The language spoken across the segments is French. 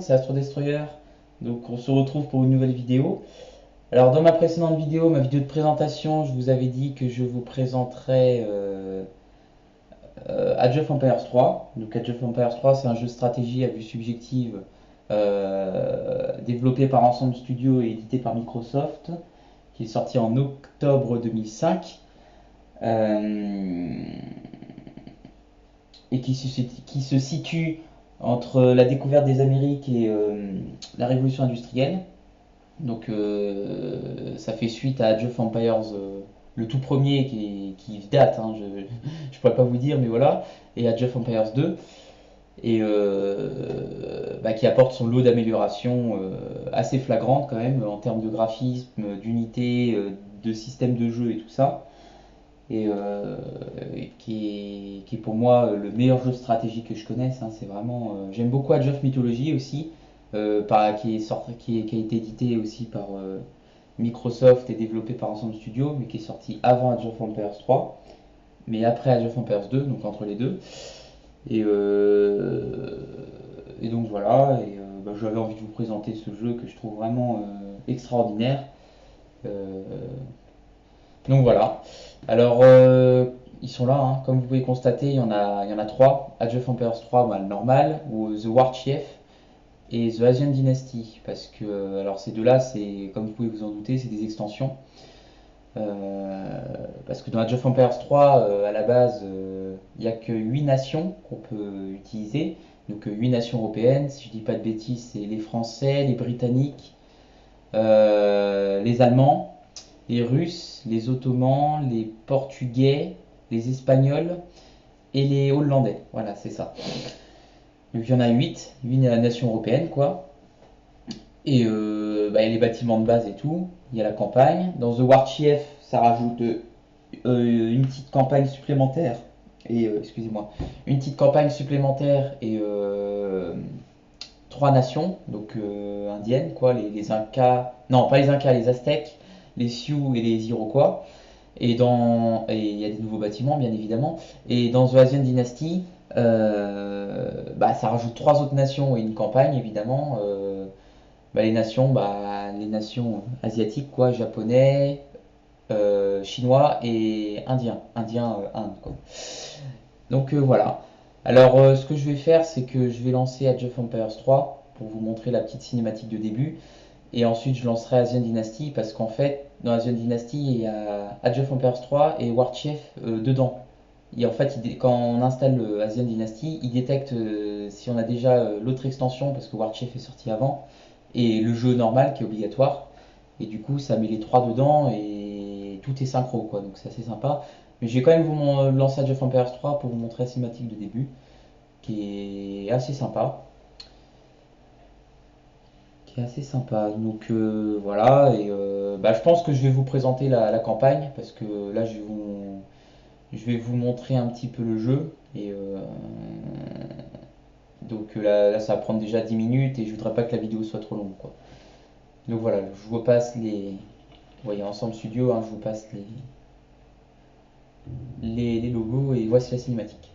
c'est Astro Destroyer. Donc on se retrouve pour une nouvelle vidéo. Alors dans ma précédente vidéo, ma vidéo de présentation, je vous avais dit que je vous présenterais Age of Empires 3. Donc Age of Empires 3, c'est un jeu de stratégie à vue subjective développé par Ensemble Studio et édité par Microsoft, qui est sorti en octobre 2005. Euh, et qui se situe entre la découverte des Amériques et la révolution industrielle. Donc ça fait suite à Age of Empires, le tout premier qui date, hein, je ne pourrais pas vous dire, mais voilà, et Age of Empires 2, et qui apporte son lot d'améliorations assez flagrantes quand même, en termes de graphisme, d'unité, de système de jeu et tout ça. Et qui est pour moi le meilleur jeu de stratégie que je connaisse. Hein. C'est vraiment, j'aime beaucoup Age of Mythology aussi, qui a été édité aussi par Microsoft et développé par Ensemble Studio, mais qui est sorti avant Age of Empires 3, mais après Age of Empires 2, donc entre les deux. Et, euh, et donc voilà, j'avais envie de vous présenter ce jeu que je trouve vraiment extraordinaire. Euh, Donc voilà. Alors, ils sont là, hein. Comme vous pouvez constater, il y en a trois. Age of Empires 3, bah, le normal, ou The War Chief et The Asian Dynasty. Parce que, alors ces deux-là, c'est, comme vous pouvez vous en douter, c'est des extensions. Parce que dans Age of Empires 3, à la base, il n'y a que 8 nations qu'on peut utiliser. Donc 8 nations européennes, si je dis pas de bêtises, c'est les Français, les Britanniques, les Allemands, les Russes, les Ottomans, les Portugais, les Espagnols et les Hollandais. Voilà, c'est ça. Donc il y en a 8 nations européennes, quoi. Et il y a les bâtiments de base et tout. Il y a la campagne. Dans The War Chief, ça rajoute une petite campagne supplémentaire. Et excusez-moi, une petite campagne supplémentaire et trois nations, donc indiennes, quoi, les Incas, non pas les Incas, les Aztèques, les Sioux et les Iroquois. Et il y a des nouveaux bâtiments, bien évidemment. Et dans The Asian Dynasty, ça rajoute trois autres nations et une campagne, évidemment. Les nations asiatiques, quoi, japonais, chinois et indien, Inde, quoi. Donc voilà. Alors ce que je vais faire, c'est que je vais lancer Age of Empires 3 pour vous montrer la petite cinématique de début. Et ensuite, je lancerai Asian Dynasty parce qu'en fait, dans Asian Dynasty, il y a Age of Empires 3 et War Chief dedans. Et en fait, quand on installe Asian Dynasty, il détecte si on a déjà l'autre extension parce que War Chief est sorti avant et le jeu normal qui est obligatoire. Et du coup, ça met les trois dedans et tout est synchro, quoi. Donc c'est assez sympa. Mais je vais quand même vous lancer Age of Empires 3 pour vous montrer la cinématique de début qui est assez sympa. Qui est assez sympa. Donc voilà, et je pense que je vais vous présenter la campagne parce que là je vais vous montrer un petit peu le jeu. Et donc là, ça va prendre déjà 10 minutes et je voudrais pas que la vidéo soit trop longue, quoi. Donc voilà, je vous passe les. Vous voyez, Ensemble Studio, hein, je vous passe les logos et voici la cinématique.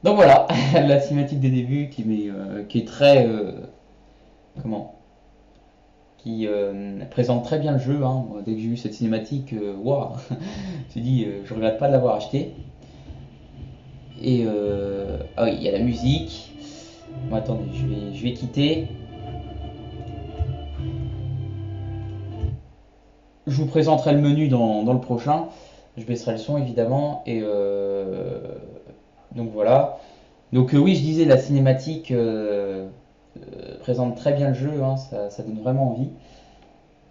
Donc voilà, la cinématique des débuts qui est très comment qui présente très bien le jeu. Hein. Moi, dès que j'ai vu cette cinématique, waouh, je me dit, je regrette pas de l'avoir acheté. Et ah oui, il y a la musique. Bon, attendez, je vais quitter. Je vous présenterai le menu dans le prochain. Je baisserai le son évidemment. Et donc voilà. Donc oui, je disais, la cinématique présente très bien le jeu. Hein, ça donne vraiment envie.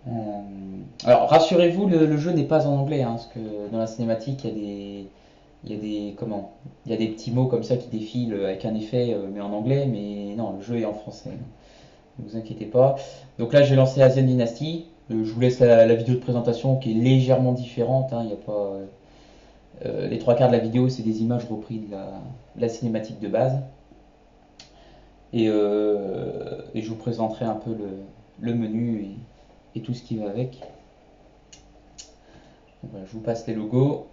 Euh, alors rassurez-vous, le jeu n'est pas en anglais, hein, parce que dans la cinématique, il y a des, comment, il y a des petits mots comme ça qui défilent avec un effet, mais en anglais, mais non, le jeu est en français. Ne vous inquiétez pas. Donc là, j'ai lancé Asian Dynasty. Je vous laisse la vidéo de présentation qui est légèrement différente. Hein, il y a pas, les trois quarts de la vidéo, c'est des images reprises de la cinématique de base. Et je vous présenterai un peu le menu et tout ce qui va avec. Donc voilà, je vous passe les logos.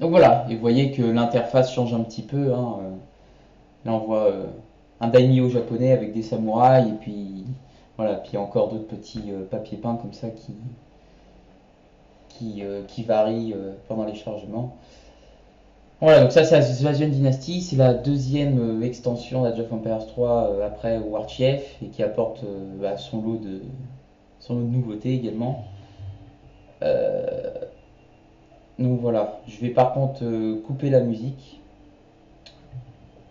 Donc voilà, et vous voyez que l'interface change un petit peu. Hein. Là, on voit un daimyo japonais avec des samouraïs, et puis voilà, puis encore d'autres petits papiers peints comme ça qui varient pendant les chargements. Voilà, donc ça c'est Asian Dynasty, c'est la deuxième extension d'Age of Empires 3 après War Chief et qui apporte son lot de nouveautés également. Euh, donc voilà, je vais par contre couper la musique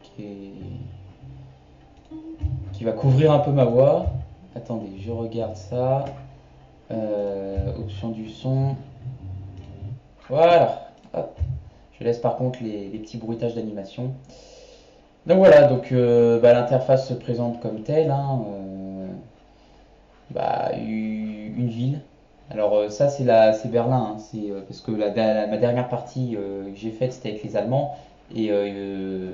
qui, qui va couvrir un peu ma voix. Attendez, je regarde ça. Option du son. Voilà. Hop. Je laisse par contre les petits bruitages d'animation. Donc voilà, donc l'interface se présente comme telle. Hein, une ville. Alors ça c'est Berlin, hein, parce que ma dernière partie que j'ai faite c'était avec les Allemands et le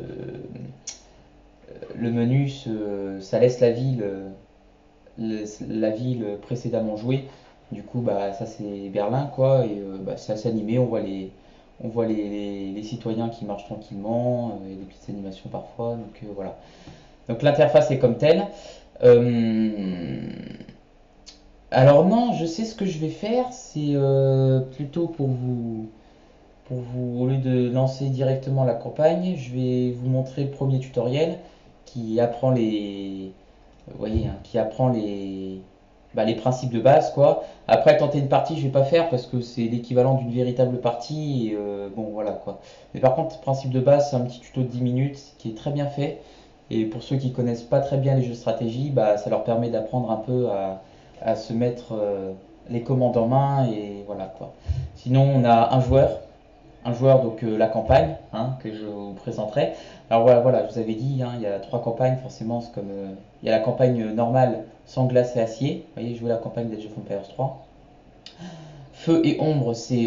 menu ça laisse la ville précédemment jouée. Du coup ça c'est Berlin quoi et c'est assez animé, on voit les citoyens qui marchent tranquillement et des petites animations parfois donc voilà. Donc l'interface est comme telle. Euh, alors non, je sais ce que je vais faire, c'est plutôt pour vous, au lieu de lancer directement la campagne, je vais vous montrer le premier tutoriel qui apprend vous voyez, hein, qui apprend les principes de base quoi. Après tenter une partie, je vais pas faire parce que c'est l'équivalent d'une véritable partie. Et, bon voilà quoi. Mais par contre, principe de base, c'est un petit tuto de 10 minutes qui est très bien fait. Et pour ceux qui connaissent pas très bien les jeux de stratégie, ça leur permet d'apprendre un peu à se mettre les commandes en main et voilà quoi. Sinon, on a un joueur donc la campagne hein, que je vous présenterai. Alors voilà, je vous avais dit, hein, il y a trois campagnes forcément, c'est comme il y a la campagne normale sans glace et acier. Vous voyez, jouer la campagne d'Age of Empires 3. Feu et ombre, c'est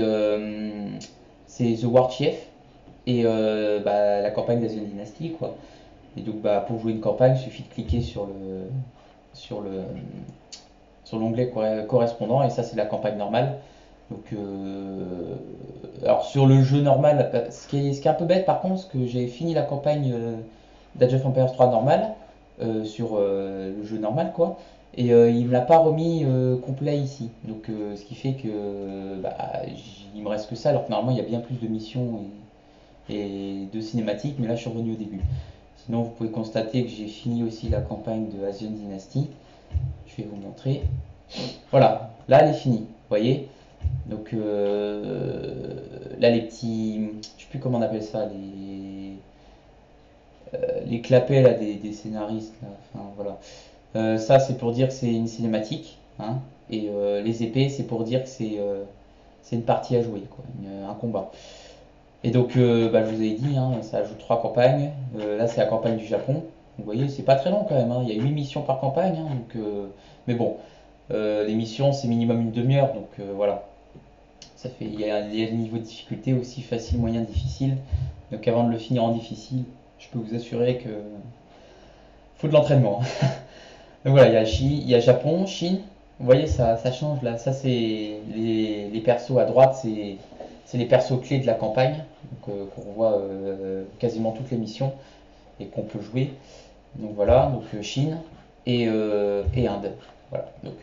The War Chief et la campagne d'Asian Dynasty quoi. Et donc pour jouer une campagne, il suffit de cliquer sur le sur l'onglet correspondant et ça c'est la campagne normale. Donc alors sur le jeu normal, ce qui est un peu bête par contre, c'est que j'ai fini la campagne d'Age of Empires 3 normal sur le jeu normal quoi. Et il me l'a pas remis complet ici. Donc ce qui fait que il me reste que ça alors que normalement il y a bien plus de missions et 2 cinématiques, mais là je suis revenu au début. Sinon, vous pouvez constater que j'ai fini aussi la campagne de Asian Dynasty. Je vais vous montrer. Voilà, là elle est finie, vous voyez. Donc là les petits, je sais plus comment on appelle ça, les clapets là des scénaristes là. Enfin voilà. Ça c'est pour dire que c'est une cinématique, hein, et les épées c'est pour dire que c'est une partie à jouer, quoi, un combat. Et donc bah, je vous avais dit, hein, ça ajoute 3 campagnes. Là c'est la campagne du Japon. Vous voyez, c'est pas très long quand même, hein. Il y a 8 missions par campagne, hein, donc, mais bon, les missions c'est minimum une demi-heure, donc voilà. Il y a le niveau de difficulté aussi facile, moyen, difficile. Donc avant de le finir en difficile, je peux vous assurer que faut de l'entraînement. Donc voilà, il y a Japon, Chine. Vous voyez, ça change là. Ça, c'est les persos à droite, c'est les persos clés de la campagne, donc qu'on voit quasiment toutes les missions et qu'on peut jouer. Donc voilà, donc Chine et Inde. Voilà, donc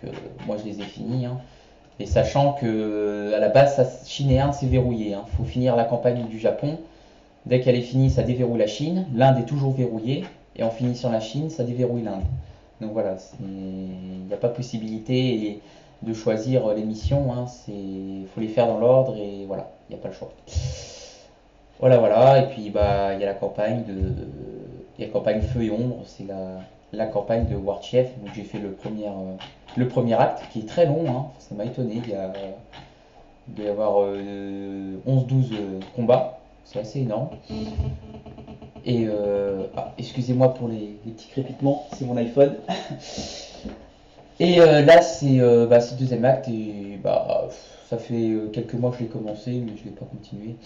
moi je les ai finis, hein. Et sachant que à la base, Chine et Inde c'est verrouillé, hein. Faut finir la campagne du Japon. Dès qu'elle est finie, ça déverrouille la Chine. L'Inde est toujours verrouillée. Et en finissant la Chine, ça déverrouille l'Inde. Donc voilà, il n'y a pas possibilité de choisir les missions, hein. Il faut les faire dans l'ordre et voilà, il n'y a pas le choix. Voilà, voilà. Et puis bah il y a la campagne il y a la campagne Feu et Ombre, c'est la campagne de War Chief. Donc j'ai fait le premier acte qui est très long, hein. Ça m'a étonné. Il doit y avoir 11-12 combats, c'est assez énorme. Et excusez-moi pour les petits crépitements, c'est mon iPhone. Et là, c'est le deuxième acte, et bah, ça fait quelques mois que je l'ai commencé, mais je ne l'ai pas continué.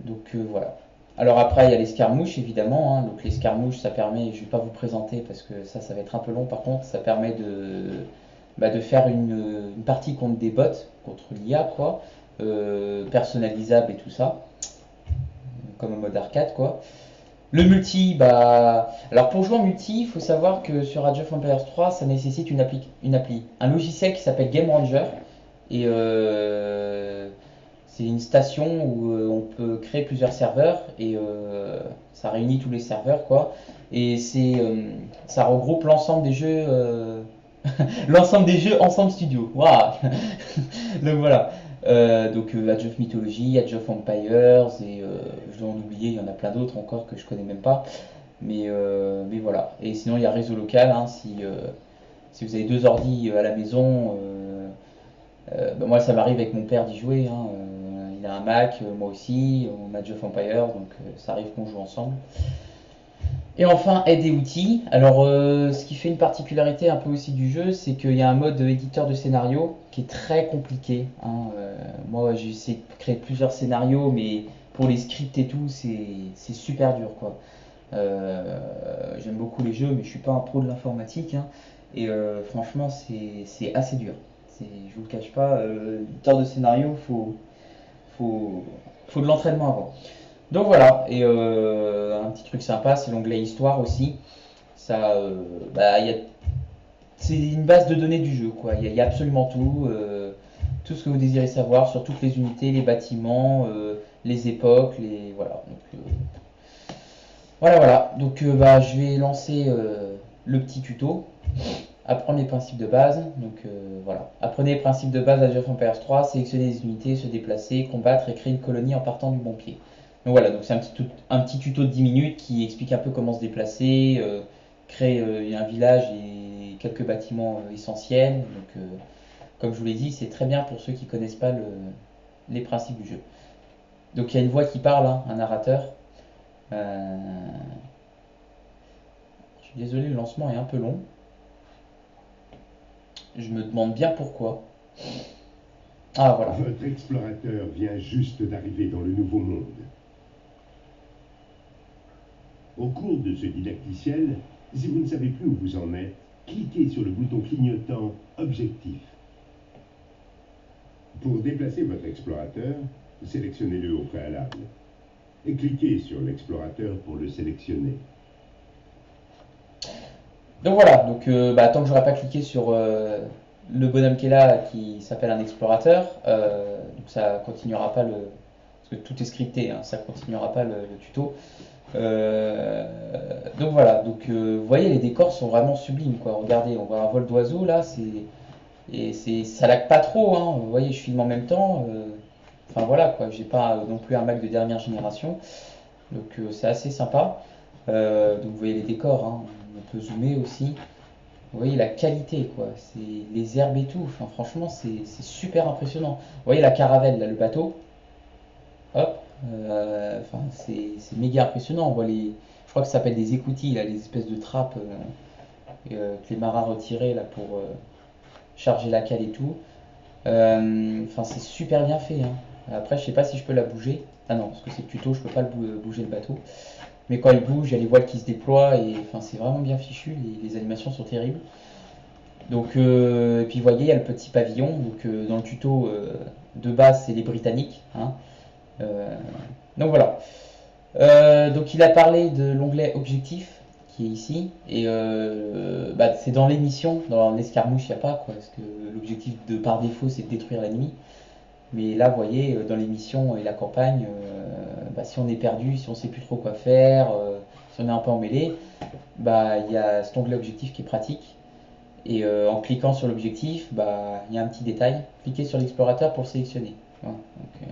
Donc voilà. Alors après, il y a l'escarmouche, évidemment, hein. Donc l'escarmouche, ça permet, je ne vais pas vous présenter parce que ça va être un peu long par contre, ça permet de faire une partie contre des bots, contre l'IA, quoi, personnalisable et tout ça, comme en mode arcade, quoi. Le multi, bah. Alors pour jouer en multi, il faut savoir que sur Age of Empires 3, ça nécessite une appli, un logiciel qui s'appelle Game Ranger. Et c'est une station où on peut créer plusieurs serveurs et ça réunit tous les serveurs, quoi. Et ça regroupe l'ensemble des jeux, l'ensemble des jeux Ensemble Studio. Waouh. Donc voilà. Donc Age of Mythology, Age of Empires, et je dois en oublier, il y en a plein d'autres encore que je connais même pas. Mais voilà. Et sinon, il y a réseau local, hein, si vous avez 2 ordi à la maison, bah, moi ça m'arrive avec mon père d'y jouer, hein. Il a un Mac, moi aussi, on a Age of Empires, donc ça arrive qu'on joue ensemble. Et enfin, aide et outils. Alors, ce qui fait une particularité un peu aussi du jeu, c'est qu'il y a un mode éditeur de scénario qui est très compliqué, hein. Moi, j'ai essayé de créer plusieurs scénarios, mais pour les scripts et tout, c'est super dur, quoi. J'aime beaucoup les jeux, mais je suis pas un pro de l'informatique, hein. Et franchement, c'est assez dur. Je vous le cache pas, éditeur de scénario, faut, faut de l'entraînement avant. Donc voilà, et un petit truc sympa, c'est l'onglet Histoire aussi. Ça, bah, c'est une base de données du jeu, quoi. Il y a absolument tout ce que vous désirez savoir sur toutes les unités, les bâtiments, les époques, voilà. Donc, voilà. Donc bah, je vais lancer le petit tuto. Apprendre les principes de base. Donc voilà. Apprenez les principes de base d'Age of Empires 3, sélectionner les unités, se déplacer, combattre et créer une colonie en partant du bon pied. Donc voilà, donc c'est un petit tuto de 10 minutes qui explique un peu comment se déplacer, créer un village et quelques bâtiments essentiels. Donc comme je vous l'ai dit, c'est très bien pour ceux qui ne connaissent pas les principes du jeu. Donc il y a une voix qui parle, hein, un narrateur. Euh, je suis désolé, le lancement est un peu long. Je me demande bien pourquoi. Ah voilà. Votre explorateur vient juste d'arriver dans le nouveau monde. Au cours de ce didacticiel, si vous ne savez plus où vous en êtes, cliquez sur le bouton clignotant Objectif. Pour déplacer votre explorateur, sélectionnez-le au préalable. Et cliquez sur l'explorateur pour le sélectionner. Donc voilà, donc tant que j'aurai pas cliqué sur le bonhomme qui est là, qui s'appelle un explorateur, donc ça continuera pas parce que tout est scripté, hein, ça continuera pas le tuto. Donc voilà, donc vous voyez les décors sont vraiment sublimes quoi. Regardez, on voit un vol d'oiseau là, ça lag pas trop, hein. Vous voyez, je filme en même temps. Enfin voilà quoi, j'ai pas non plus un Mac de dernière génération, donc c'est assez sympa. Donc vous voyez les décors, hein. On peut zoomer aussi. Vous voyez la qualité quoi, c'est les herbes et tout. Enfin franchement c'est super impressionnant. Vous voyez la caravelle là, le bateau. Hop, enfin, c'est méga impressionnant. On voit je crois que ça s'appelle des écoutilles, là, les espèces de trappes que les marins retiraient là, pour charger la cale et tout. Enfin, c'est super bien fait, hein. Après, je sais pas si je peux la bouger. Ah non, parce que c'est le tuto, je peux pas bouger le bateau. Mais quand il bouge, il y a les voiles qui se déploient et enfin, c'est vraiment bien fichu. Les animations sont terribles. Donc, et puis vous voyez, il y a le petit pavillon. Donc, dans le tuto de base, c'est les Britanniques, hein. Euh, donc voilà. Donc il a parlé de l'onglet objectif qui est ici et bah, c'est dans l'émission, dans l'escarmouche il n'y a pas quoi, parce que l'objectif de par défaut c'est de détruire l'ennemi. Mais là vous voyez dans l'émission et la campagne, bah, si on est perdu, si on sait plus trop quoi faire, si on est un peu emmêlé, bah il y a cet onglet objectif qui est pratique. Et en cliquant sur l'objectif, bah il y a un petit détail. Cliquez sur l'explorateur pour le sélectionner. Voilà. Donc,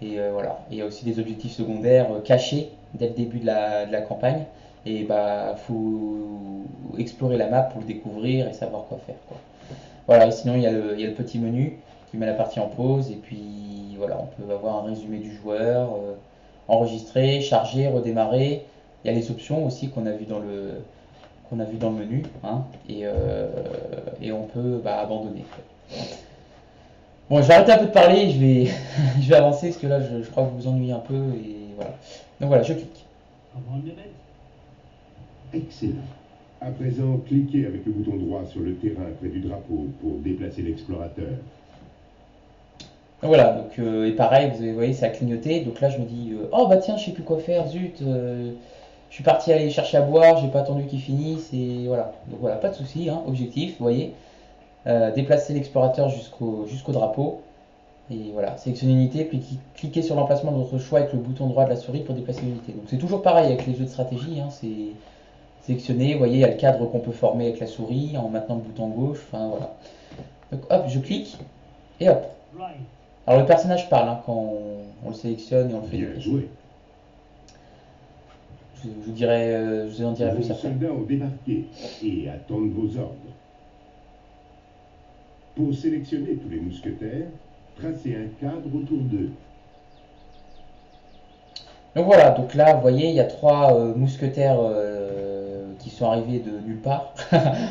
et voilà. Et il y a aussi des objectifs secondaires cachés dès le début de la campagne. Et bah faut explorer la map pour le découvrir et savoir quoi faire, quoi. Voilà, et sinon il y a le petit menu qui met la partie en pause. Et puis voilà, on peut avoir un résumé du joueur, enregistrer, charger, redémarrer. Il y a les options aussi qu'on a vu dans le menu, hein, et on peut bah, abandonner, quoi. Bon, je vais arrêter un peu de parler, je vais avancer parce que là, je crois que vous vous ennuyez un peu et voilà. Donc voilà, je clique. Excellent. À présent, cliquez avec le bouton droit sur le terrain près du drapeau pour déplacer l'explorateur. Donc voilà, donc, et pareil, vous voyez, ça a clignoté. Donc là, je me dis, oh bah tiens, je sais plus quoi faire, zut, je suis parti aller chercher à boire, j'ai pas attendu qu'il finisse et voilà. Donc voilà, pas de souci, hein, objectif, vous voyez, déplacer l'explorateur jusqu'au drapeau. Et voilà, sélectionnez une unité, puis cliquez sur l'emplacement de votre choix avec le bouton droit de la souris pour déplacer l'unité. Donc c'est toujours pareil avec les jeux de stratégie, hein, c'est sélectionner, vous voyez, il y a le cadre qu'on peut former avec la souris en maintenant le bouton gauche, enfin voilà. Donc hop, je clique, et hop. Alors le personnage parle hein, quand on le sélectionne et on le fait Bien déplacer. joué. Je vous en dirai Vos plus après. soldats ont débarqué et attendent vos ordres. Pour sélectionner tous les mousquetaires, tracez un cadre autour d'eux. Donc voilà, donc là, vous voyez, il y a trois mousquetaires qui sont arrivés de nulle part.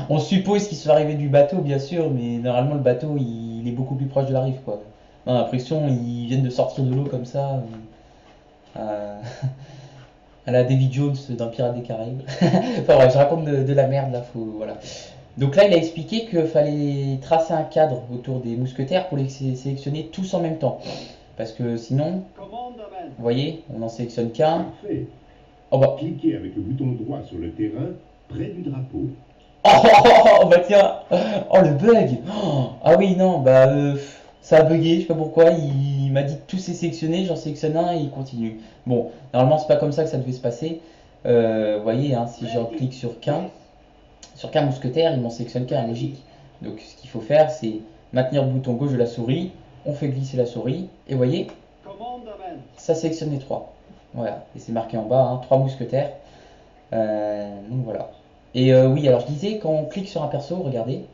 On suppose qu'ils sont arrivés du bateau, bien sûr, mais normalement, le bateau, il est beaucoup plus proche de la rive, quoi. On a l'impression qu'ils viennent de sortir de l'eau comme ça, à la Davy Jones d'un Pirate des Caraïbes. Enfin bref, je raconte de la merde, là, voilà. Donc là, il a expliqué qu'il fallait tracer un cadre autour des mousquetaires pour les sélectionner tous en même temps. Parce que sinon, vous voyez, on n'en sélectionne qu'un. Parfait. Oh bah. Cliquez avec le bouton droit sur le terrain près du drapeau. Oh bah tiens. Oh le bug. Ah oui non bah ça a bugué, je sais pas pourquoi. Il m'a dit que tout s'est sélectionné, j'en sélectionne un et il continue. Bon, normalement c'est pas comme ça que ça devait se passer. Vous voyez, hein, si je clique sur qu'un mousquetaire, il m'en sélectionne qu'un, logique. Donc ce qu'il faut faire, c'est maintenir le bouton gauche de la souris, on fait glisser la souris, et vous voyez, ça sélectionne les trois. Voilà, et c'est marqué en bas, hein, trois mousquetaires. Donc voilà. Et oui, alors je disais, quand on clique sur un perso, regardez.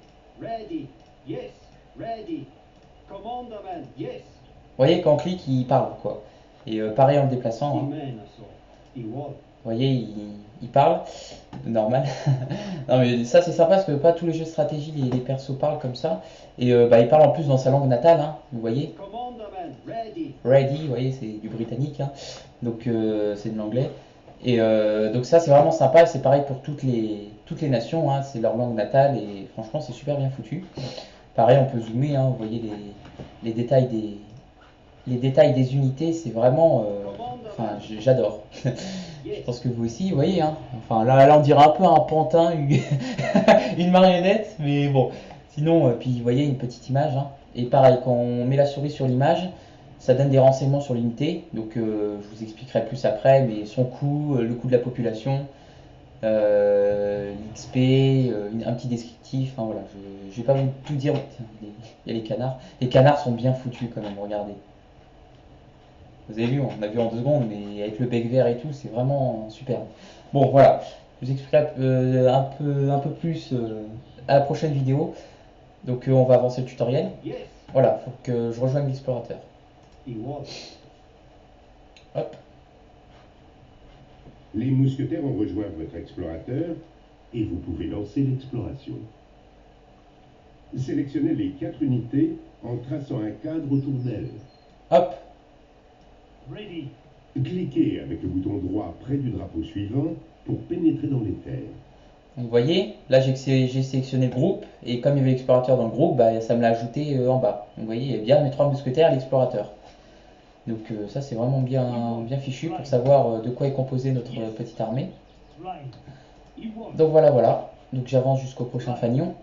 Ready. Yes. Ready. Commanderman. Yes. Vous voyez, quand on clique, il parle, quoi. Et pareil en le déplaçant, hein. Vous voyez, il parle, normal. Non mais ça c'est sympa parce que pas tous les jeux de stratégie, les persos parlent comme ça. Et bah, il parle en plus dans sa langue natale, hein, vous voyez. Ready, vous voyez, c'est du britannique, hein. Donc c'est de l'anglais. Et donc ça c'est vraiment sympa, c'est pareil pour toutes les nations, hein, c'est leur langue natale et franchement c'est super bien foutu. Pareil, on peut zoomer, hein, vous voyez les détails des unités, c'est vraiment, enfin j'adore. Je pense que vous aussi, vous voyez, hein. Enfin là on dirait un peu un pantin, une marionnette, mais bon. Sinon, puis vous voyez une petite image, hein. Et pareil, quand on met la souris sur l'image, ça donne des renseignements sur l'unité, donc je vous expliquerai plus après, mais son coût, le coût de la population, l'XP, un petit descriptif, enfin voilà, je vais pas vous tout dire. Tiens, il y a les canards. Les canards sont bien foutus quand même, regardez. Vous avez vu, on a vu en 2 secondes, mais avec le bec vert et tout, c'est vraiment super. Bon, voilà, je vous expliquerai un peu plus à la prochaine vidéo. Donc on va avancer le tutoriel. Yes, Voilà, faut que je rejoigne l'explorateur. he was. Hop, Les mousquetaires ont rejoint votre explorateur et vous pouvez lancer l'exploration. Sélectionnez les 4 unités en traçant un cadre autour d'elles. hop. Ready. Cliquez avec le bouton droit près du drapeau suivant pour pénétrer dans les terres. Donc, vous voyez, là j'ai sélectionné le groupe, et comme il y avait l'explorateur dans le groupe, bah, ça me l'a ajouté en bas. Donc vous voyez, il y a bien mes 3 mousquetaires et l'explorateur. Donc ça c'est vraiment bien fichu pour savoir de quoi est composée notre petite armée. Right. He was. Donc voilà. Donc j'avance jusqu'au prochain fanion.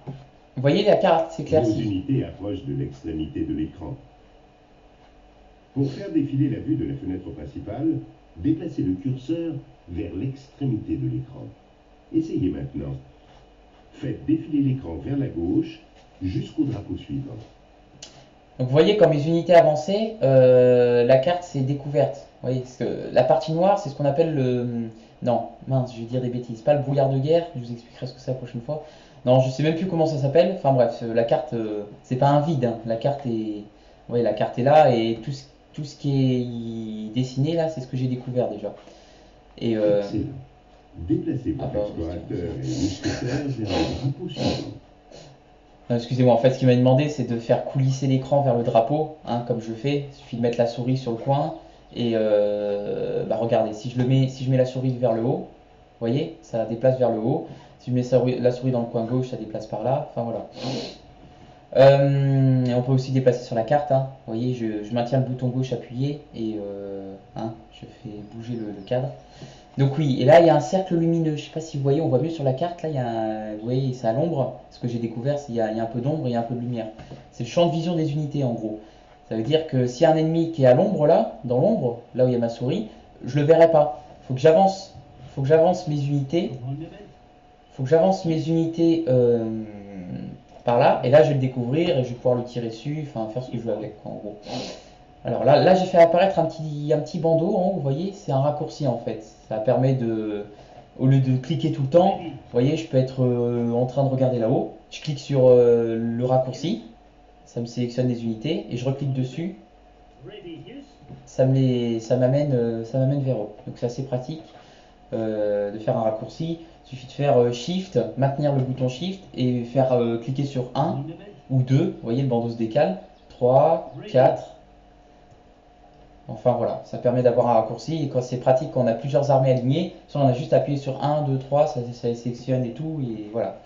Vous voyez la carte Vos s'éclaircit. unités approchent de l'extrémité de l'écran. Pour faire défiler la vue de la fenêtre principale, déplacez le curseur vers l'extrémité de l'écran. Essayez maintenant. Faites défiler l'écran vers la gauche jusqu'au drapeau suivant. Donc vous voyez, comme les unités avançaient, la carte s'est découverte. Vous voyez, parce que la partie noire, c'est ce qu'on appelle le... Non, mince, je vais dire des bêtises. Pas le brouillard de guerre, je vous expliquerai ce que c'est la prochaine fois. Non, je sais même plus comment ça s'appelle. Enfin bref, la carte, c'est pas un vide, hein. La carte est... Vous voyez, la carte est là, et tout ce qui est dessiné là, c'est ce que j'ai découvert déjà. Et Excellent. Déplacez Ah votre bah, explorateur et mousquetaire vers le drapeau suivant. non, excusez-moi, en fait, ce qu'il m'a demandé, c'est de faire coulisser l'écran vers le drapeau, hein, comme je fais. Il suffit de mettre la souris sur le coin. Et bah, regardez, si je mets la souris vers le haut, vous voyez, ça déplace vers le haut. Si je mets la souris dans le coin gauche, ça déplace par là. Enfin voilà. On peut aussi déplacer sur la carte, hein. Vous voyez, je maintiens le bouton gauche appuyé et hein, je fais bouger le cadre. Donc oui, et là il y a un cercle lumineux, je sais pas si vous voyez, on voit mieux sur la carte, là il y a vous voyez, c'est à l'ombre, ce que j'ai découvert, c'est qu'il y a un peu d'ombre et un peu de lumière. C'est le champ de vision des unités en gros. Ça veut dire que s'il y a un ennemi qui est à l'ombre là, dans l'ombre, là où il y a ma souris, je le verrai pas. Faut que j'avance mes unités, par là, et là je vais le découvrir et je vais pouvoir le tirer dessus, enfin faire ce que je veux avec quoi, en gros. Alors là j'ai fait apparaître un petit bandeau, hein, vous voyez, c'est un raccourci en fait. Ça permet de, au lieu de cliquer tout le temps, vous voyez, je peux être en train de regarder là-haut. Je clique sur le raccourci, ça me sélectionne les unités, et je reclique dessus, Ready. Yes. ça m'amène vers eux. Donc c'est assez pratique de faire un raccourci. Il suffit de faire Shift, maintenir le bouton Shift, et faire cliquer sur 1 ou 2, vous voyez, le bandeau se décale, 3, 4... Enfin voilà, ça permet d'avoir un raccourci et quand c'est pratique quand on a plusieurs armées alignées, soit on a juste appuyé sur 1, 2, 3, ça sélectionne et tout et voilà.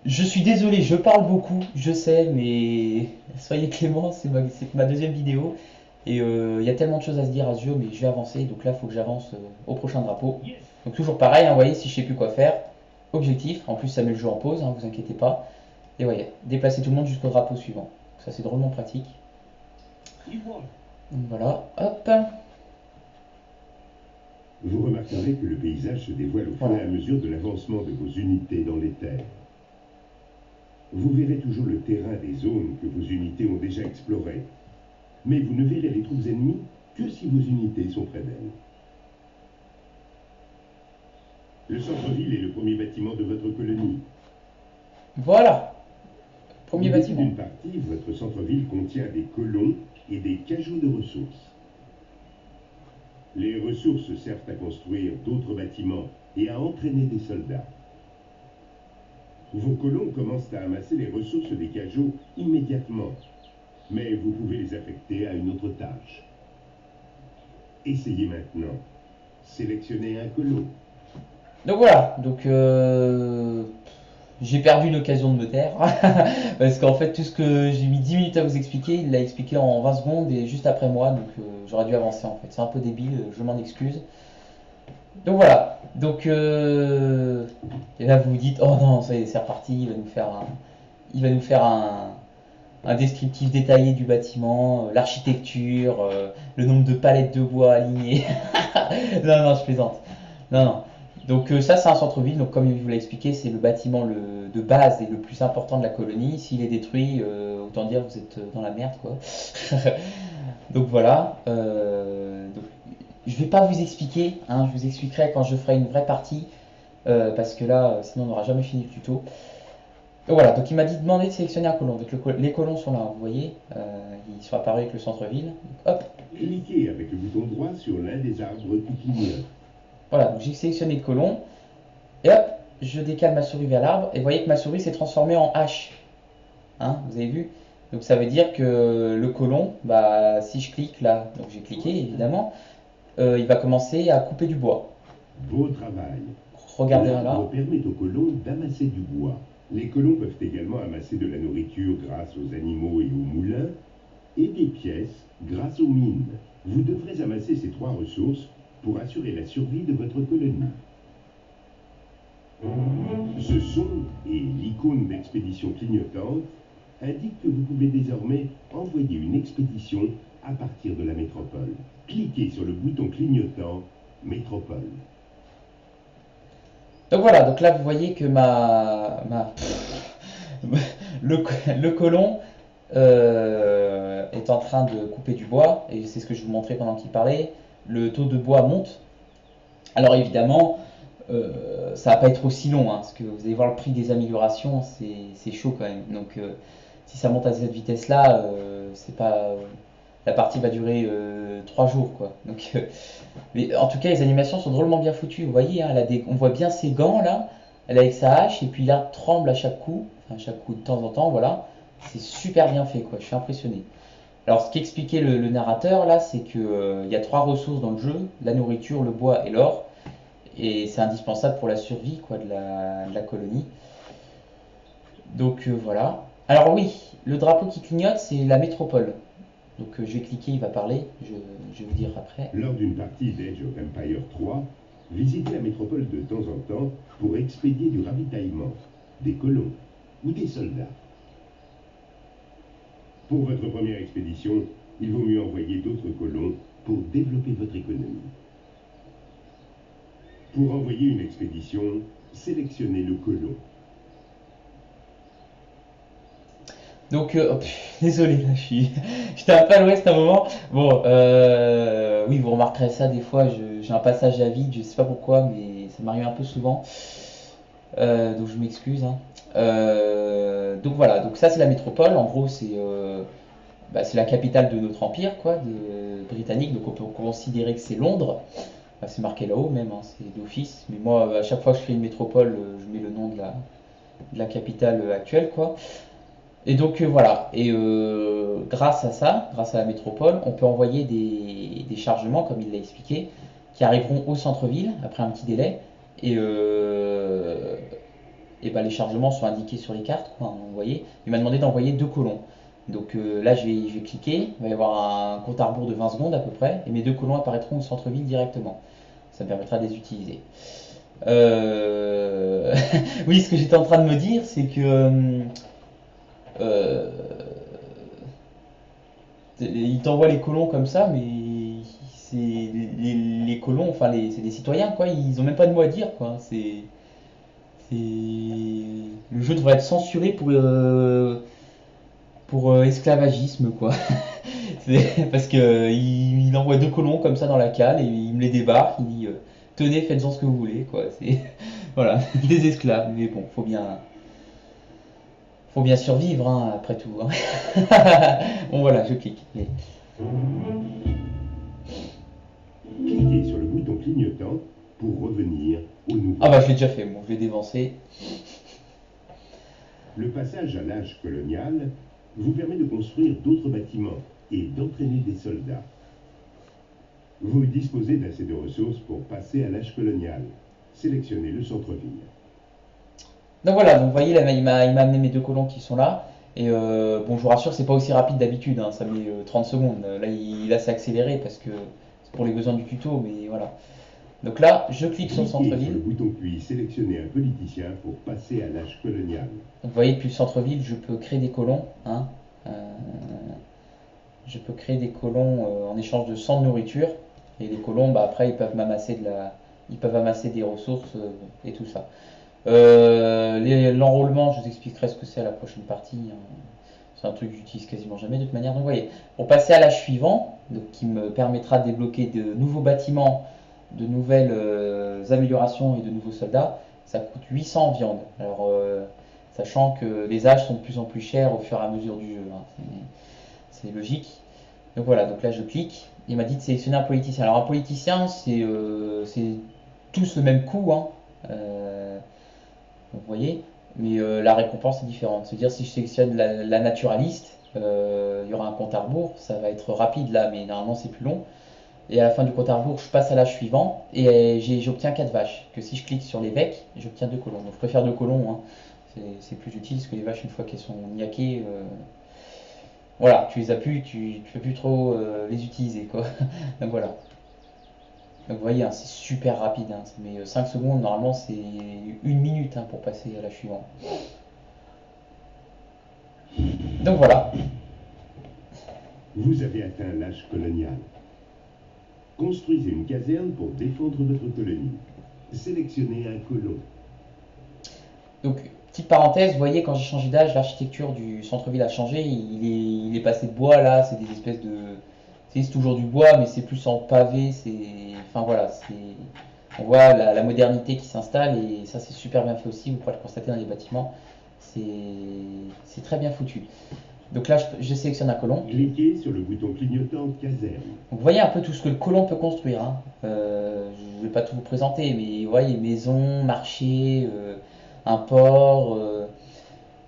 Je suis désolé, je parle beaucoup, je sais, mais soyez clément, c'est ma deuxième vidéo et il y a tellement de choses à se dire à ce jeu, mais je vais avancer, donc là il faut que j'avance au prochain drapeau. Yes. Donc toujours pareil, hein, vous voyez, si je sais plus quoi faire, objectif, en plus ça met le jeu en pause, hein, vous inquiétez pas, et voyez, déplacer tout le monde jusqu'au drapeau suivant. Donc ça c'est drôlement pratique. He was. Donc voilà, hop. Vous remarquerez que le paysage se dévoile au fur et à mesure de l'avancement de vos unités dans les terres. Vous verrez toujours le terrain des zones que vos unités ont déjà explorées, mais vous ne verrez les troupes ennemies que si vos unités sont près d'elles. Le centre-ville est le premier bâtiment de votre colonie. Voilà, premier Au début bâtiment. d'une partie, votre centre-ville contient des colons et des cajots de ressources. Les ressources servent à construire d'autres bâtiments et à entraîner des soldats. Vos colons commencent à amasser les ressources des cajots immédiatement, mais vous pouvez les affecter à une autre tâche. Essayez maintenant. Sélectionnez un colon. Donc voilà, donc j'ai perdu l'occasion de me taire parce qu'en fait tout ce que j'ai mis 10 minutes à vous expliquer, il l'a expliqué en 20 secondes et juste après moi, donc j'aurais dû avancer en fait. C'est un peu débile, je m'en excuse. Donc voilà, donc et là vous vous dites oh non, ça y est, c'est reparti, il va nous faire un un descriptif détaillé du bâtiment, l'architecture, le nombre de palettes de bois alignées. Non, non, je plaisante. Non, non. Donc ça, c'est un centre-ville. Donc comme je vous l'ai expliqué, c'est le bâtiment de base et le plus important de la colonie. S'il est détruit, autant dire que vous êtes dans la merde, quoi. Donc voilà. Donc, je vais pas vous expliquer, hein, je vous expliquerai quand je ferai une vraie partie, parce que là, sinon on n'aura jamais fini le tuto. Donc voilà, donc il m'a dit demander de sélectionner un colon. Donc les colons sont là, vous voyez, ils sont apparus avec le centre-ville. Hop, Cliquez avec le bouton droit sur l'un des arbres qui clignotent. voilà, donc j'ai sélectionné le colon. Et hop, je décale ma souris vers l'arbre. Et vous voyez que ma souris s'est transformée en hache. Hein, vous avez vu? Donc ça veut dire que le colon, bah, si je clique là, donc j'ai cliqué évidemment, il va commencer à couper du bois. Beau travail. Regardez là. L'arbre permet aux colons d'amasser du bois. Les colons peuvent également amasser de la nourriture grâce aux animaux et aux moulins, et des pièces grâce aux mines. Vous devrez amasser ces trois ressources pour assurer la survie de votre colonie. Ce son et l'icône d'expédition clignotante indiquent que vous pouvez désormais envoyer une expédition à partir de la métropole. Cliquez sur le bouton clignotant Métropole. Donc voilà, donc là vous voyez que le, le colon est en train de couper du bois, et c'est ce que je vous montrais pendant qu'il parlait. Le taux de bois monte. Alors évidemment, ça va pas être aussi long, hein, parce que vous allez voir le prix des améliorations, c'est chaud quand même. Donc si ça monte à cette vitesse-là, c'est pas, la partie va durer 3 jours, quoi. Donc, mais en tout cas, les animations sont drôlement bien foutues. Vous voyez, hein, on voit bien ses gants là, elle est avec sa hache, et puis là, tremble à chaque coup, enfin à chaque coup de temps en temps, voilà. C'est super bien fait, quoi. Je suis impressionné. Alors, ce qu'expliquait le narrateur là, c'est que il y a 3 ressources dans le jeu, la nourriture, le bois et l'or, et c'est indispensable pour la survie, quoi, de la colonie. Donc voilà. Alors oui, le drapeau qui clignote, c'est la métropole. Donc je vais cliquer, il va parler, je vais vous dire après. Lors d'une partie d'Age of Empire 3, visitez la métropole de temps en temps pour expédier du ravitaillement, des colons ou des soldats. Pour votre première expédition, il vaut mieux envoyer d'autres colons pour développer votre économie. Pour envoyer une expédition, sélectionnez le colon. Donc, désolé, là, j'étais un peu à l'ouest à un moment. Bon, oui, vous remarquerez ça des fois, j'ai un passage à vide, je sais pas pourquoi, mais ça m'arrive un peu souvent. Donc je m'excuse, hein. Donc voilà, donc ça c'est la métropole, en gros c'est la capitale de notre empire, quoi, britannique, donc on peut considérer que c'est Londres. Bah, c'est marqué là-haut même, hein, c'est d'office. Mais moi, à chaque fois que je fais une métropole, je mets le nom de la capitale actuelle, quoi. Et donc voilà, et grâce à ça, grâce à la métropole, on peut envoyer des chargements, comme il l'a expliqué, qui arriveront au centre-ville après un petit délai. Et bah, les chargements sont indiqués sur les cartes, quoi, hein, vous voyez. Il m'a demandé d'envoyer 2 colons. Donc là, je vais cliquer, il va y avoir un compte à rebours de 20 secondes à peu près, et mes 2 colons apparaîtront au centre-ville directement. Ça me permettra de les utiliser. Oui, ce que j'étais en train de me dire, c'est que euh, il t'envoie les colons comme ça, mais les colons, enfin c'est des citoyens, quoi. Ils ont même pas de mot à dire, quoi. Le jeu devrait être censuré pour esclavagisme, quoi. Parce que il envoie 2 colons comme ça dans la cale et il me les débarque. Il dit tenez, faites-en ce que vous voulez, quoi. C'est voilà, des esclaves. Mais bon, faut bien survivre, hein, après tout, hein. Bon voilà, je clique. Cliquez sur le bouton clignotant pour revenir au nouveau. Ah bah je l'ai déjà fait, bon, je l'ai dévancé. Le passage à l'âge colonial vous permet de construire d'autres bâtiments et d'entraîner des soldats. Vous disposez d'assez de ressources pour passer à l'âge colonial. Sélectionnez le centre-ville. Donc voilà, donc vous voyez, là, il m'a amené mes 2 colons qui sont là. Et bon, je vous rassure, c'est pas aussi rapide d'habitude, hein, ça met 30 secondes. Là, c'est accéléré parce que c'est pour les besoins du tuto, mais voilà. Donc là, je clique sur le Cliquez sur le centre-ville. bouton puis sélectionnez un politicien pour passer à l'âge colonial. Donc vous voyez, depuis le centre-ville, je peux créer des colons, hein. Euh, je peux créer des colons en échange de 100 de nourriture. Et les colons, bah, après, ils peuvent amasser des ressources et tout ça. L'enrôlement, je vous expliquerai ce que c'est à la prochaine partie, hein. C'est un truc que j'utilise quasiment jamais de toute manière. Donc, vous voyez, pour passer à l'âge suivant, donc, qui me permettra de débloquer de nouveaux bâtiments, de nouvelles améliorations et de nouveaux soldats, ça coûte 800 en viande. Alors, sachant que les âges sont de plus en plus chers au fur et à mesure du jeu, hein. C'est logique. Donc voilà, donc là je clique. Il m'a dit de sélectionner un politicien. Alors un politicien, c'est tous le même coup, hein. Donc, vous voyez, mais la récompense est différente. C'est-à-dire si je sélectionne la naturaliste, il y aura un compte à rebours. Ça va être rapide là, mais normalement c'est plus long. Et à la fin du compte à rebours, je passe à l'âge suivant et j'obtiens 4 vaches. Que si je clique sur l'évêque, j'obtiens 2 colons. Donc je préfère 2 colons, hein. C'est plus utile parce que les vaches, une fois qu'elles sont niaquées, voilà, tu les as plus, tu peux plus trop les utiliser, quoi. Donc voilà. Donc vous voyez, hein, c'est super rapide, hein. Mais 5 secondes, normalement c'est 1 minute, hein, pour passer à la suivante. Donc voilà. Vous avez atteint l'âge colonial. Construisez une caserne pour défendre votre colonie. Sélectionnez un colon. Donc, petite parenthèse, vous voyez, quand j'ai changé d'âge, l'architecture du centre-ville a changé. Il est passé de bois, là, c'est des espèces de. C'est toujours du bois, mais c'est plus en pavé. Enfin voilà, on voit la modernité qui s'installe et ça, c'est super bien fait aussi. Vous pourrez le constater dans les bâtiments. C'est très bien foutu. Donc là, je sélectionne un colon. Cliquez sur le bouton clignotant caserne. Donc, vous voyez un peu tout ce que le colon peut construire, hein. Je ne vais pas tout vous présenter, mais vous voyez, maison, marché, un port,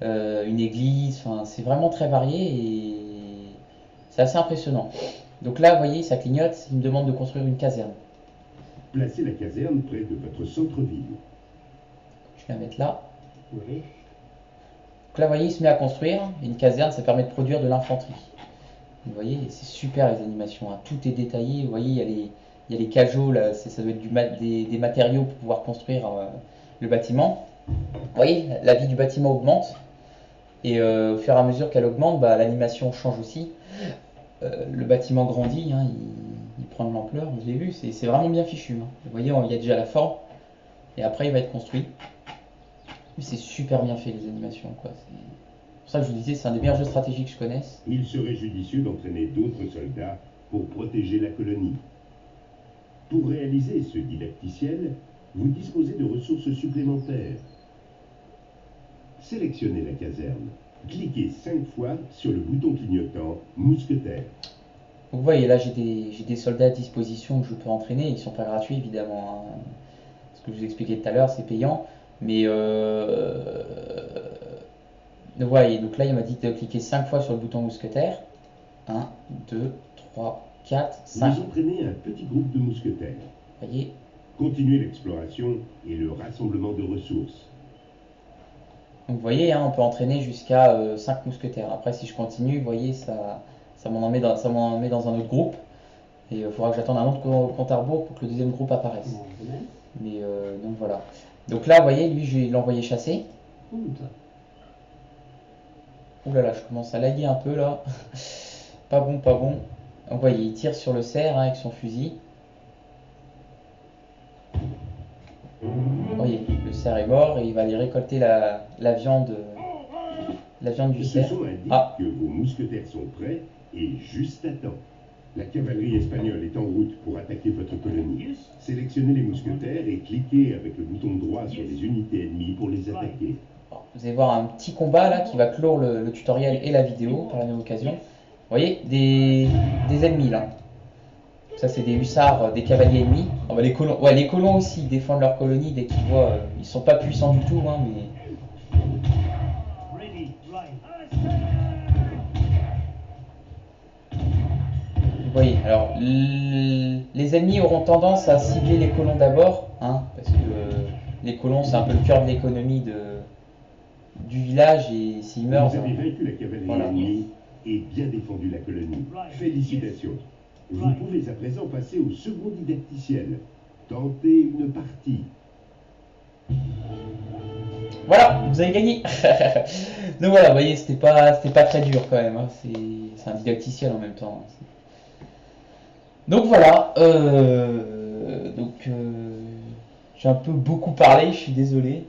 une église, enfin, c'est vraiment très varié et c'est assez impressionnant. Donc là, vous voyez, ça clignote, il me demande de construire une caserne. Placez la caserne près de votre centre-ville. Je vais la mettre là. Oui. Donc là, vous voyez, il se met à construire. Une caserne, ça permet de produire de l'infanterie. Vous voyez, c'est super les animations, hein. Tout est détaillé. Vous voyez, il y a les cajots, là, ça doit être des matériaux pour pouvoir construire le bâtiment. Vous voyez, la vie du bâtiment augmente. Et au fur et à mesure qu'elle augmente, bah, l'animation change aussi. Le bâtiment grandit, hein, il prend de l'ampleur, je l'ai vu, c'est vraiment bien fichu, hein. Vous voyez, il y a déjà la forme, et après il va être construit. C'est super bien fait les animations, quoi. C'est pour ça que je vous disais, c'est un des meilleurs jeux stratégiques que je connaisse. Il serait judicieux d'entraîner d'autres soldats pour protéger la colonie. Pour réaliser ce didacticiel, vous disposez de ressources supplémentaires. Sélectionnez la caserne. Cliquez 5 fois sur le bouton clignotant mousquetaire. Donc vous voyez, là j'ai des soldats à disposition que je peux entraîner, ils ne sont pas gratuits évidemment, hein. Ce que je vous expliquais tout à l'heure, c'est payant, mais donc, voyez, donc là il m'a dit de cliquer 5 fois sur le bouton mousquetaire. 1, 2, 3, 4, 5. Vous entraînez un petit groupe de mousquetaires. Vous voyez, Continuez l'exploration et le rassemblement de ressources. donc vous voyez, hein, on peut entraîner jusqu'à 5 mousquetaires. Après, si je continue, vous voyez, ça m'en met dans un autre groupe. Et il faudra que j'attende un autre compte à rebours pour que le deuxième groupe apparaisse. Mais donc voilà. Donc là, vous voyez, lui, je vais l'envoyer chasser. Ouh là là, je commence à laguer un peu là. Pas bon, pas bon. Donc vous voyez, il tire sur le cerf, hein, avec son fusil. Vous voyez, le cerf est mort et il va aller récolter la viande du Ce cerf. son indique Ah, que vos mousquetaires sont prêts et juste à temps. La cavalerie espagnole est en route pour attaquer votre colonie. Sélectionnez les mousquetaires et cliquez avec le bouton droit sur les unités ennemies pour les attaquer. vous allez voir un petit combat là qui va clore le tutoriel et la vidéo par la même occasion. Vous voyez, des ennemis là. Ça c'est des hussards, des cavaliers ennemis. Oh, bah, les colons aussi défendent leur colonie dès qu'ils voient. Ils sont pas puissants du tout, hein, mais. Ready, right. Vous voyez, alors les ennemis auront tendance à cibler les colons d'abord, hein, parce que les colons c'est un peu le cœur de l'économie du village et s'ils meurent. Vous avez vaincu la cavalerie Voilà. ennemie et bien défendu la colonie. Félicitations. Vous pouvez à présent passer au second didacticiel. Tentez une partie. Voilà, vous avez gagné. Donc voilà, vous voyez, c'était pas très dur quand même, hein. C'est un didacticiel en même temps. Donc voilà, j'ai un peu beaucoup parlé, je suis désolé.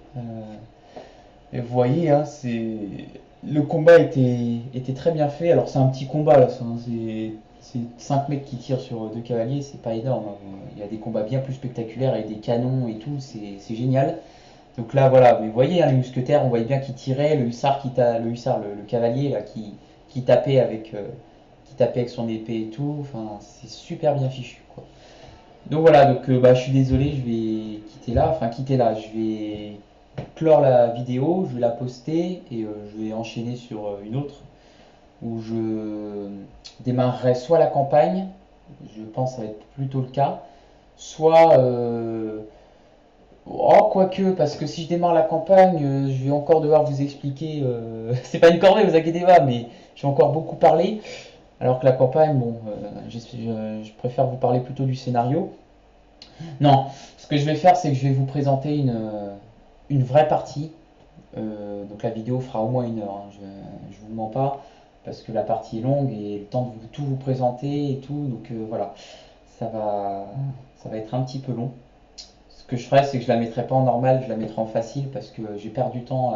Et vous voyez, hein, le combat était très bien fait. Alors c'est un petit combat là, c'est 5 mecs qui tirent sur 2 cavaliers, c'est pas énorme, hein. Il y a des combats bien plus spectaculaires avec des canons et tout, c'est génial. Donc là voilà, mais vous voyez, hein, les mousquetaires, on voyait bien qu'ils tiraient, le cavalier là, qui tapait qui tapait avec son épée et tout. Enfin, c'est super bien fichu, quoi. Donc voilà, bah, je suis désolé, je vais quitter là, je vais clore la vidéo, je vais la poster et je vais enchaîner sur une autre où je démarrerai soit la campagne, je pense que ça va être plutôt le cas, soit oh, quoique, parce que si je démarre la campagne, je vais encore devoir vous expliquer. C'est pas une corvée, vous inquiétez pas, mais je vais encore beaucoup parler. Alors que la campagne, bon, je préfère vous parler plutôt du scénario. Non, ce que je vais faire, c'est que je vais vous présenter une vraie partie. Donc la vidéo fera au moins 1 heure, hein, je vous mens pas, parce que la partie est longue et le temps de tout vous présenter et tout. Donc voilà, ça va, ça va être un petit peu long. Ce que je ferai, c'est que je la mettrai pas en normal, je la mettrai en facile parce que j'ai perdu du temps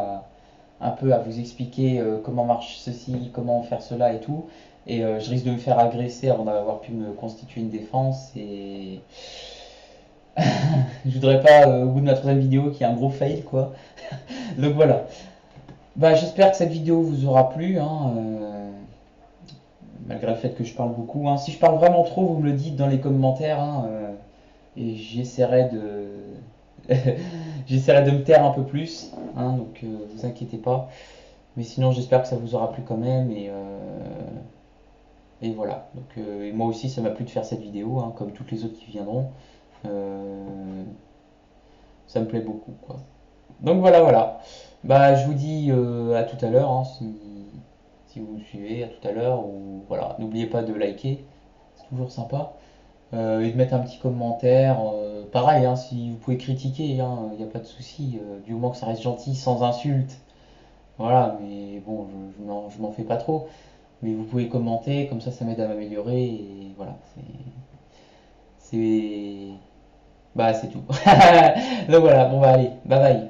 un peu à vous expliquer comment marche ceci, comment faire cela et tout. Et je risque de me faire agresser avant d'avoir pu me constituer une défense. Et je voudrais pas, au bout de ma 3e vidéo, qu'il y ait un gros fail, quoi. Donc voilà. Bah, j'espère que cette vidéo vous aura plu, hein, malgré le fait que je parle beaucoup, hein. Si je parle vraiment trop, vous me le dites dans les commentaires, hein, et j'essaierai j'essaierai de me taire un peu plus, hein, donc vous inquiétez pas. Mais sinon, j'espère que ça vous aura plu quand même. Et voilà. Donc, et moi aussi, ça m'a plu de faire cette vidéo, hein, comme toutes les autres qui viendront. Ça me plaît beaucoup, quoi. Donc voilà, voilà. Bah, je vous dis à tout à l'heure, hein, si vous me suivez, à tout à l'heure. Ou voilà, n'oubliez pas de liker, c'est toujours sympa. Et de mettre un petit commentaire. Pareil, hein, si vous pouvez critiquer, il n'y a pas de souci, du moment que ça reste gentil, sans insulte. Voilà, mais bon, je m'en fais pas trop. Mais vous pouvez commenter, comme ça m'aide à m'améliorer. Et voilà, c'est. Bah, c'est tout. Donc voilà, bon, bah, allez, bye bye.